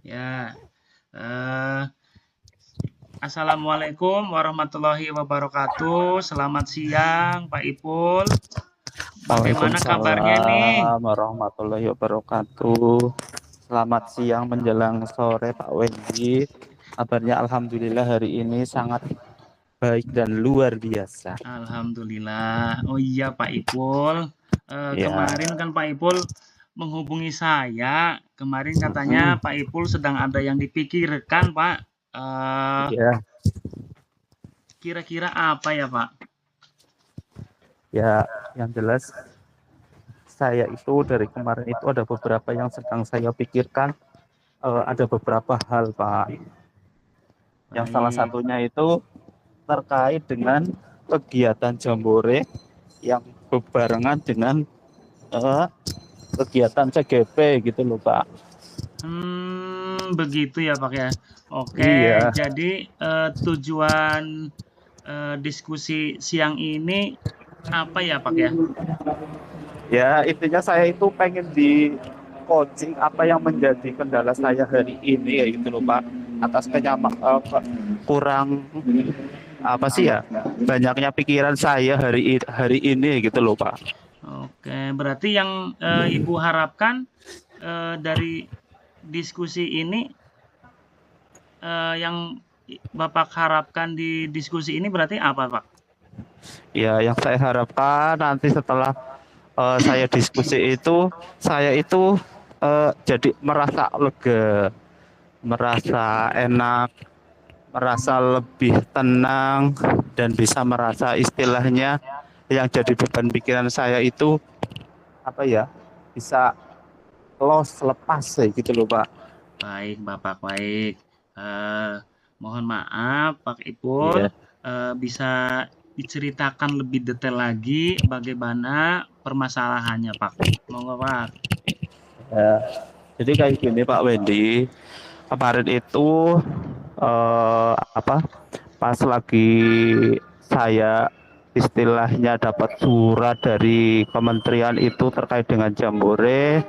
Ya, eh, Assalamualaikum warahmatullahi wabarakatuh. Selamat siang, Pak Ipul. Bagaimana kabarnya nih? Waalaikumsalam warahmatullahi wabarakatuh. Selamat siang menjelang sore Pak Wendy. Kabarnya Alhamdulillah hari ini sangat baik dan luar biasa. Alhamdulillah. Oh iya, Pak Ipul. Ya, Kemarin kan Pak Ipul menghubungi saya. Kemarin katanya mm, Pak Ipul sedang ada yang dipikirkan, Pak. Eh, ya, Kira-kira apa ya, Pak? ya. Yang jelas saya itu dari kemarin itu ada beberapa yang sedang saya pikirkan. Ada beberapa hal Pak. Yang salah Baik. satunya itu terkait dengan kegiatan Jambore yang berbarengan dengan eh, kegiatan CGP gitu loh Pak. Begitu ya, Pak ya. Oke, Iya, jadi tujuan diskusi siang ini apa ya, Pak ya? ya intinya saya itu pengen di coaching apa yang menjadi kendala saya hari ini ya gitu loh Pak. Atas kurang apa sih ya banyaknya pikiran saya hari ini gitu loh Pak. Oke, berarti yang Ibu harapkan dari diskusi ini, yang Bapak harapkan di diskusi ini berarti apa, Pak? Ya yang saya harapkan nanti setelah saya diskusi itu saya itu jadi merasa lega, merasa enak, merasa lebih tenang dan bisa merasa istilahnya yang jadi beban pikiran saya itu apa ya bisa lepas gitu loh Pak. Baik, Bapak, baik. Eh, Mohon maaf, Pak Ipul, Iya. bisa diceritakan lebih detail lagi bagaimana permasalahannya, Pak. Monggo, Pak. Ya. Jadi kayak gini Pak Wendy, kemarin itu apa pas lagi saya istilahnya dapat surat dari kementerian itu terkait dengan Jambore.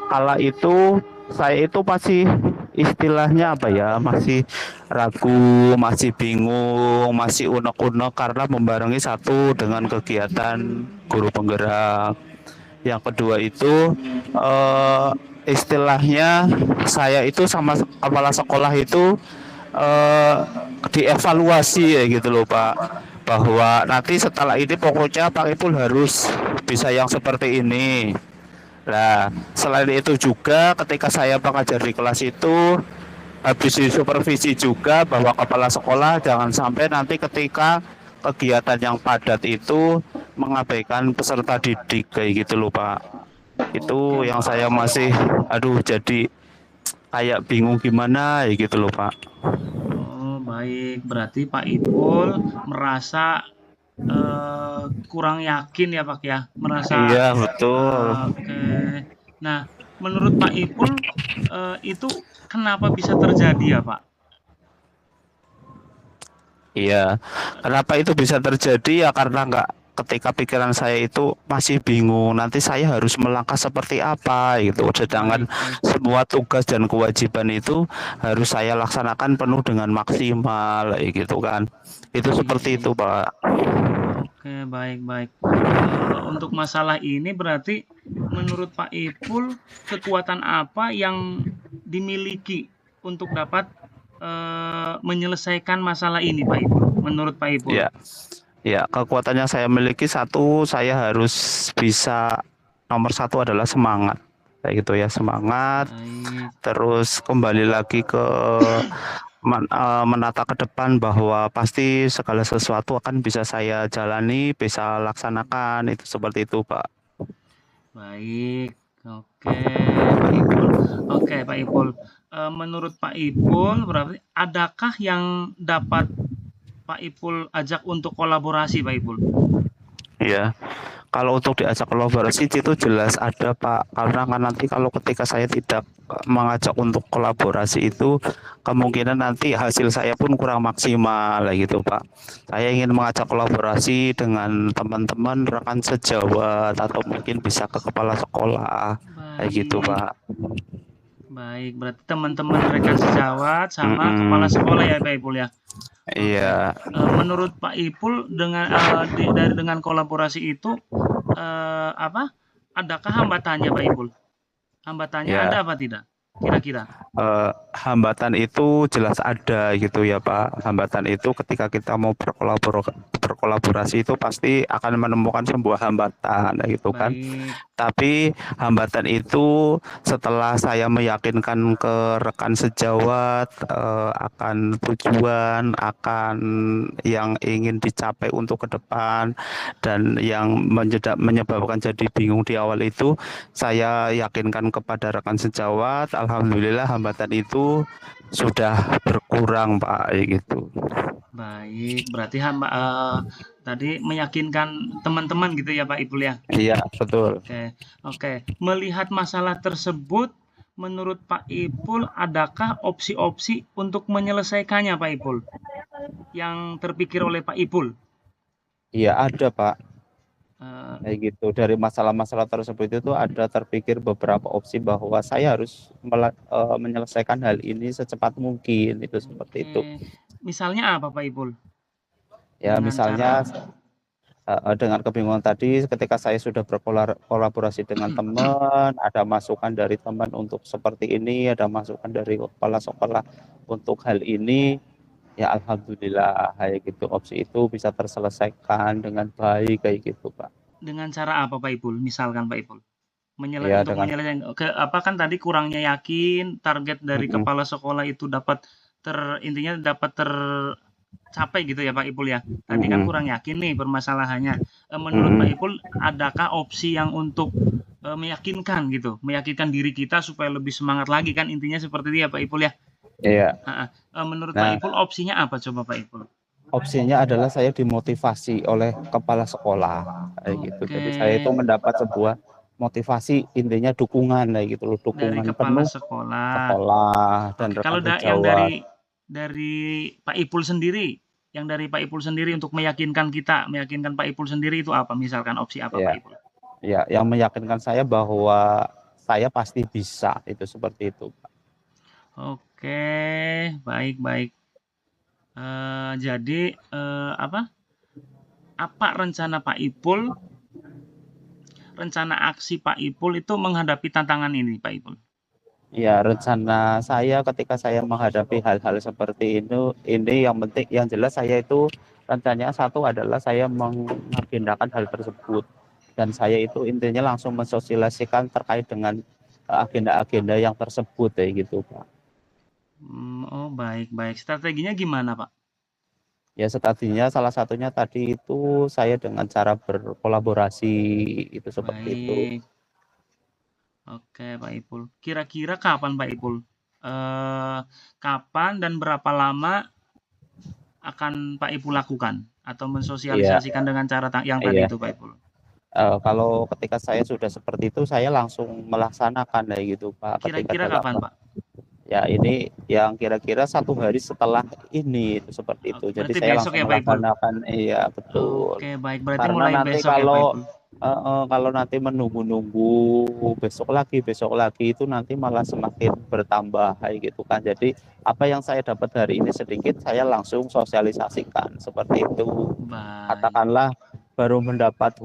Kala itu saya itu masih istilahnya apa ya, masih ragu, masih bingung, masih unek-unek karena membarengi satu dengan kegiatan guru penggerak. Yang kedua itu eh, istilahnya saya itu sama kepala sekolah itu eh, dievaluasi ya gitu loh Pak, bahwa nanti setelah ini pokoknya Pak Ipul harus bisa yang seperti ini. Nah, selain itu juga ketika saya mengajar di kelas itu habis supervisi juga bahwa kepala sekolah jangan sampai nanti ketika kegiatan yang padat itu mengabaikan peserta didik kayak gitu loh Pak. Oke, Itu yang saya Pak. masih aduh jadi kayak bingung gimana ya gitu loh Pak. Oh, baik. Berarti Pak Ipul merasa kurang yakin ya, Pak ya? Merasa Iya betul. oke. Nah, menurut Pak Ipul itu kenapa bisa terjadi ya, Pak? Iya, kenapa itu bisa terjadi ya karena nggak ketika pikiran saya itu masih bingung nanti saya harus melangkah seperti apa gitu. Sedangkan Baik, baik. semua tugas dan kewajiban itu harus saya laksanakan penuh dengan maksimal gitu kan. Itu seperti Baik. itu Pak. Oke, baik, baik. Untuk masalah ini berarti menurut Pak Ipul kekuatan apa yang dimiliki untuk dapat menyelesaikan masalah ini, Pak Ipul? Menurut Pak Ipul? Ya, ya kekuatan yang saya miliki satu saya harus bisa nomor satu adalah semangat kayak gitu ya semangat. Baik. Terus kembali lagi ke menata ke depan bahwa pasti segala sesuatu akan bisa saya jalani, bisa laksanakan itu seperti itu, Pak. Baik, oke Pak Ipul. Oke Pak Ipul, menurut Pak Ipul berarti adakah yang dapat Pak Ipul ajak untuk kolaborasi Pak Ipul? Ya, kalau untuk diajak kolaborasi itu jelas ada, Pak. Karena kan nanti kalau ketika saya tidak mengajak untuk kolaborasi itu kemungkinan nanti hasil saya pun kurang maksimal gitu, Pak. Saya ingin mengajak kolaborasi dengan teman-teman rekan sejawat atau mungkin bisa ke kepala sekolah kayak gitu, Baik, Pak. Baik, berarti teman-teman rekan sejawat sama kepala Mm-mm. sekolah ya Pak Ipul ya? Oke. Iya, Menurut Pak Ipul dengan dengan kolaborasi itu apa? Adakah hambatannya Pak Ipul? Hambatannya ya. ada apa tidak? Kira-kira? Hambatan itu jelas ada gitu ya Pak. Hambatan itu ketika kita mau berkolaborasi itu pasti akan menemukan sebuah hambatan gitu kan. Baik, Tapi hambatan itu setelah saya meyakinkan ke rekan sejawat akan tujuan, akan yang ingin dicapai untuk ke depan dan yang menyebabkan jadi bingung di awal itu, saya yakinkan kepada rekan sejawat, alhamdulillah hambatan itu sudah berkurang Pak gitu. baik. Berarti tadi meyakinkan teman-teman gitu ya Pak Ipul ya? Iya, betul. Oke, oke. Melihat masalah tersebut, menurut Pak Ipul, adakah opsi-opsi untuk menyelesaikannya, Pak Ipul? Yang terpikir oleh Pak Ipul? Iya ada Pak. Eh, Kayak gitu dari masalah-masalah tersebut itu ada terpikir beberapa opsi bahwa saya harus menyelesaikan hal ini secepat mungkin itu seperti oke. itu Misalnya apa, Pak Ipul? ya Dengan cara misalnya dengan kebingungan tadi ketika saya sudah berkolaborasi dengan teman ada masukan dari teman untuk seperti ini ada masukan dari kepala sekolah untuk hal ini ya alhamdulillah kayak gitu opsi itu bisa terselesaikan dengan baik kayak gitu Pak dengan cara apa, Pak Ipul? Misalkan, Pak Ipul. ya Untuk dengan menyelesaikan apa kan tadi kurangnya yakin target dari mm-mm, kepala sekolah itu intinya dapat tercapai gitu ya Pak Ipul ya. Tadi kan mm-mm, kurang yakin nih permasalahannya. Menurut Pak mm-mm. Ipul adakah opsi yang untuk meyakinkan gitu, meyakinkan diri kita supaya lebih semangat lagi kan intinya seperti itu ya Pak Ipul ya. Iya. Menurut Pak Nah, Ipul opsinya apa coba Pak Ipul? opsinya adalah saya dimotivasi oleh kepala sekolah, kayak gitu. Oke, Jadi saya itu mendapat sebuah motivasi, intinya dukungan, kayak gitu loh, dari dukungan kepala penuh sekolah. sekolah dan Oke, kalau rekan yang sejawat. dari Pak Ipul sendiri, yang dari Pak Ipul sendiri untuk meyakinkan kita, meyakinkan Pak Ipul sendiri itu apa? Misalkan opsi apa Pak Ya, Ipul? ya, yang meyakinkan saya bahwa saya pasti bisa, itu seperti itu, Pak. Oke, baik baik. Jadi apa? Apa rencana aksi Pak Ipul itu menghadapi tantangan ini, Pak Ipul? Ya, rencana saya ketika saya menghadapi hal-hal seperti ini yang penting, yang jelas saya itu rencananya satu adalah saya mengagendakan hal tersebut dan saya itu intinya langsung mensosialisasikan terkait dengan agenda-agenda yang tersebut kayak gitu Pak. Oh baik baik. Strateginya gimana Pak? Ya tadinya salah satunya tadi itu saya dengan cara berkolaborasi itu seperti itu. Baik. Oke, Pak Ipul. Kira-kira kapan, Pak Ipul? Eh, Kapan dan berapa lama akan Pak Ipul lakukan atau Iya, mensosialisasikan dengan cara yang tadi iya. itu, Pak Ipul? Kalau ketika saya sudah seperti itu saya langsung melaksanakan kayak gitu Pak ketika Kira-kira dalam kapan, Pak? ya ini yang kira-kira 1 hari setelah ini itu seperti itu. Jadi Berarti saya besok langsung ya, Pak Ipul? melaksanakan iya betul. Oke, baik. Berarti Karena mulai nanti besok ya, Pak Ipul? kalau nanti menunggu-nunggu besok lagi itu nanti malah semakin bertambah kayak gitu kan. Jadi apa yang saya dapat hari ini sedikit saya langsung sosialisasikan seperti itu. Baik. Katakanlah baru mendapat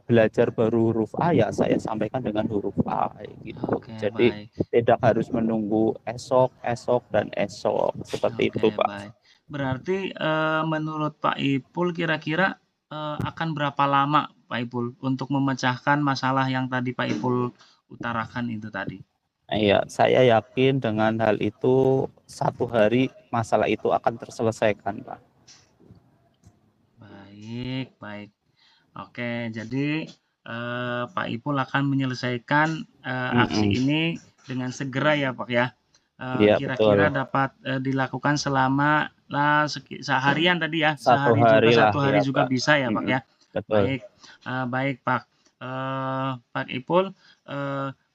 belajar baru huruf A ya saya sampaikan dengan huruf A kayak gitu. Oke, Jadi baik. tidak harus menunggu esok, esok dan esok seperti Oke, itu Pak. baik. Berarti menurut Pak Ipul kira-kira akan berapa lama Pak Ipul untuk memecahkan masalah yang tadi Pak Ipul utarakan itu tadi? Iya, saya yakin dengan hal itu 1 hari masalah itu akan terselesaikan Pak. Baik, baik. Oke, jadi Pak Ipul akan menyelesaikan aksi Mm-mm. ini dengan segera ya, Pak ya. Iya betul. Kira-kira dapat dilakukan selama seharian tadi ya, Satu sehari juga hari lah satu hari ya juga Pak. bisa ya, Pak Mm-mm. ya. Betul. Baik, baik Pak. Pak Ipul,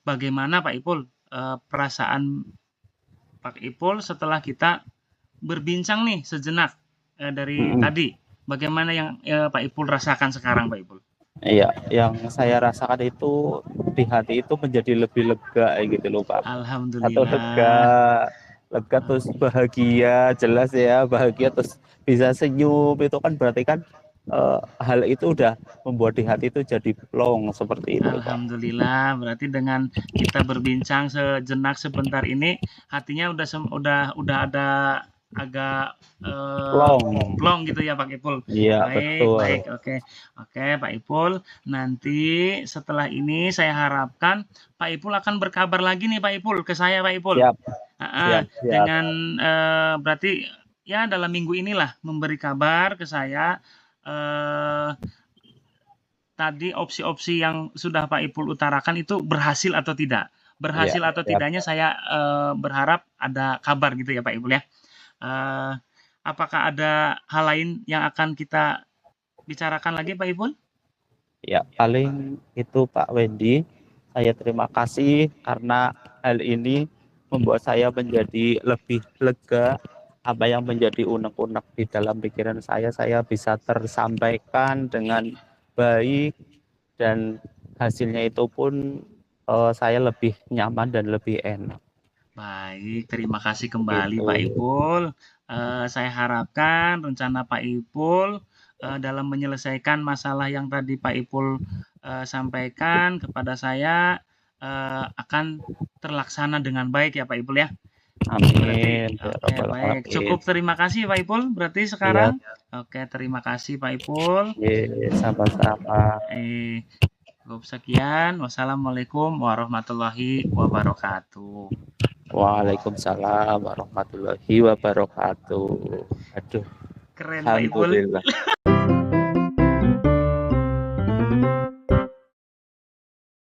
bagaimana Pak Ipul perasaan Pak Ipul setelah kita berbincang nih sejenak dari Mm-mm. tadi? Bagaimana yang Pak Ipul rasakan sekarang, Pak Ipul? Iya, yang saya rasakan itu di hati itu menjadi lebih lega gitu loh Pak. Atau lega, Alhamdulillah. lega terus bahagia, jelas ya bahagia terus bisa senyum itu kan berarti kan hal itu udah membuat di hati itu jadi plong seperti itu Pak. Alhamdulillah, berarti dengan kita berbincang sejenak sebentar ini, hatinya udah ada agak, Plong, plong gitu ya Pak Ipul. iya Baik betul. baik, oke. Oke Pak Ipul, nanti setelah ini saya harapkan Pak Ipul akan berkabar lagi nih Pak Ipul, ke saya Pak Ipul. Siap, Heeh, siap, siap. dengan, berarti ya dalam minggu inilah memberi kabar ke saya, eee tadi opsi-opsi yang sudah Pak Ipul utarakan itu berhasil atau tidak. Iya, Berhasil atau siap. tidaknya saya, berharap ada kabar gitu ya Pak Ipul ya. Eee, apakah ada hal lain yang akan kita bicarakan lagi Pak Ipul? Ya, paling itu Pak Wendy. Saya terima kasih karena hal ini membuat saya menjadi lebih lega. Apa yang menjadi unek-unek di dalam pikiran saya bisa tersampaikan dengan baik dan hasilnya itu pun saya lebih nyaman dan lebih enak. Baik, terima kasih kembali Gitu. Pak Ipul. Saya harapkan rencana Pak Ipul, dalam menyelesaikan masalah yang tadi Pak Ipul, sampaikan kepada saya, akan terlaksana dengan baik ya Pak Ipul ya. Berarti Amin. Ya oke Rabbal baik, Alamin. cukup terima kasih Pak Ipul berarti Iya, sekarang? Oke, terima kasih Pak Ipul. sama-sama. Eh, cukup sekian. Wassalamualaikum warahmatullahi wabarakatuh. Waalaikumsalam warahmatullahi wabarakatuh. Aduh, Keren Pak Ipul. alhamdulillah.